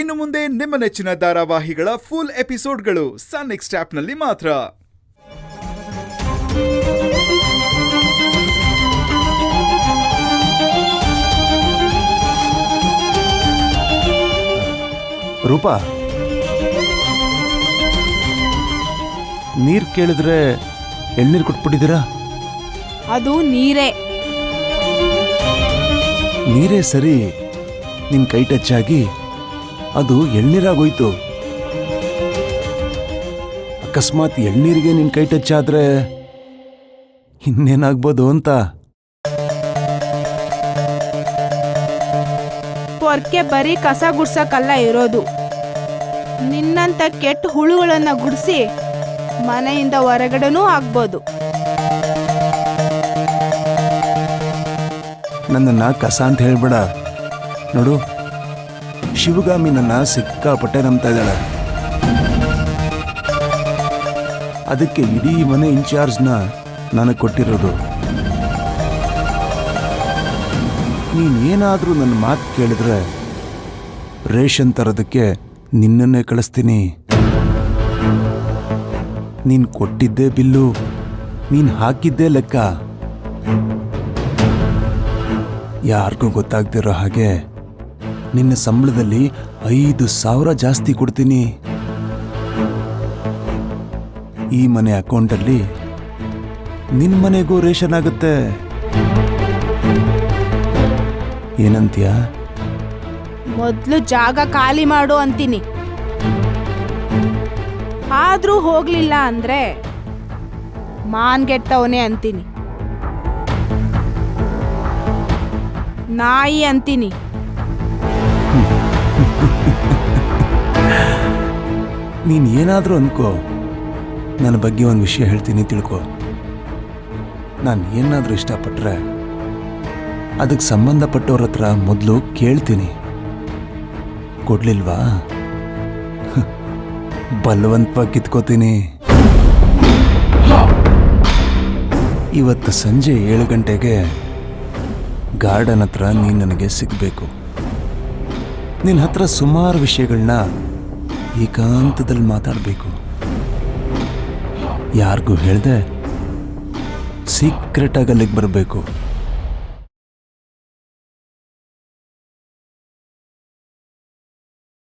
ಇನ್ನು ಮುಂದೆ ನಿಮ್ಮ ನೆಚ್ಚಿನ ಧಾರಾವಾಹಿಗಳ ಫುಲ್ ಎಪಿಸೋಡ್ಗಳು ಸನ್ ನೆಕ್ಸ್ಟ್ ಆಪ್ನಲ್ಲಿ ಮಾತ್ರ. ರೂಪಾ, ನೀರ್ ಕೇಳಿದ್ರೆ ಎಳ್ನೀರು ಕೊಟ್ಬಿಟ್ಟಿದ್ದೀರಾ? ಅದು ನೀರೇ. ನೀರೇ ಸರಿ, ನಿನ್ ಕೈ ಟಚ್ ಆಗಿ ಅದು ಎಳ್ನೀರಾಗೋಯ್ತು. ಅಕಸ್ಮಾತ್ ಎಳ್ನೀರಿಗೆ ನಿನ್ ಕೈ ಟಚ್ ಆದ್ರೆ ಇನ್ನೇನಾಗ್ಬೋದು ಅಂತ. ಪೊರ್ಕೆ ಬರೀ ಕಸ ಗುಡ್ಸಕ್ಕಲ್ಲ ಇರೋದು, ನಿನ್ನಂತ ಕೆಟ್ಟ ಹುಳುಗಳನ್ನ ಗುಡಿಸಿ ಮನೆಯಿಂದ ಹೊರಗಡೆನೂ ಆಗ್ಬೋದು. ನನ್ನನ್ನ ಕಸ ಅಂತ ಹೇಳ್ಬೇಡ. ನೋಡು, ಶಿವಗಾಮಿ ನನ್ನ ಸಿಕ್ಕಾಪಟ್ಟೆ ನಂಬ್ತಾ ಇದ್ದಾಳೆ. ಅದಕ್ಕೆ ಇಡೀ ಮನೆ ಇನ್ಚಾರ್ಜ್ನ ನನಗೆ ಕೊಟ್ಟಿರೋದು. ನೀನೇನಾದರೂ ನನ್ನ ಮಾತು ಕೇಳಿದ್ರೆ ರೇಷನ್ ತರೋದಕ್ಕೆ ನಿನ್ನನ್ನೇ ಕಳಿಸ್ತೀನಿ. ನೀನು ಕೊಟ್ಟಿದ್ದೇ ಬಿಲ್ಲು, ನೀನು ಹಾಕಿದ್ದೇ ಲೆಕ್ಕ. ಯಾರಿಗೂ ಗೊತ್ತಾಗ್ದಿರೋ ಹಾಗೆ ನಿನ್ನ ಸಂಬಳದಲ್ಲಿ 5,000 ಜಾಸ್ತಿ ಕೊಡ್ತೀನಿ. ಈ ಮನೆ ಅಕೌಂಟಲ್ಲಿ ನಿನ್ನ ಮನೆಗೂ ರೇಷನ್ ಆಗುತ್ತೆ. ಏನಂತೀಯ? ಮೊದ್ಲು ಜಾಗ ಖಾಲಿ ಮಾಡು ಅಂತೀನಿ. ಆದ್ರೂ ಹೋಗ್ಲಿಲ್ಲ ಅಂದ್ರೆ ಮಾನ್ಗೆಟ್ಟವನೇ ಅಂತೀನಿ, ನಾಯಿ ಅಂತೀನಿ. ನೀನು ಏನಾದರೂ ಅನ್ಕೋ, ನನ್ನ ಬಗ್ಗೆ ಒಂದು ವಿಷಯ ಹೇಳ್ತೀನಿ ತಿಳ್ಕೊ. ನಾನು ಏನಾದರೂ ಇಷ್ಟಪಟ್ರೆ ಅದಕ್ಕೆ ಸಂಬಂಧಪಟ್ಟವ್ರ ಹತ್ರ ಮೊದಲು ಕೇಳ್ತೀನಿ. ಕೊಡ್ಲಿಲ್ವಾ ಬಲವಂತವಾಗಿ ಕಿತ್ಕೋತೀನಿ. ಇವತ್ತು ಸಂಜೆ 7 ಗಂಟೆಗೆ ಗಾರ್ಡನ್ ಹತ್ರ ನೀನು ನನಗೆ ಸಿಗಬೇಕು. ನಿನ್ನ ಹತ್ರ ಸುಮಾರು ವಿಷಯಗಳನ್ನ ಏಕಾಂತದಲ್ಲಿ ಮಾತಾಡಬೇಕು. ಯಾರಿಗೂ ಹೇಳ್ದೆ ಸೀಕ್ರೆಟಾಗಿ ಅಲ್ಲಿಗೆ ಬರಬೇಕು.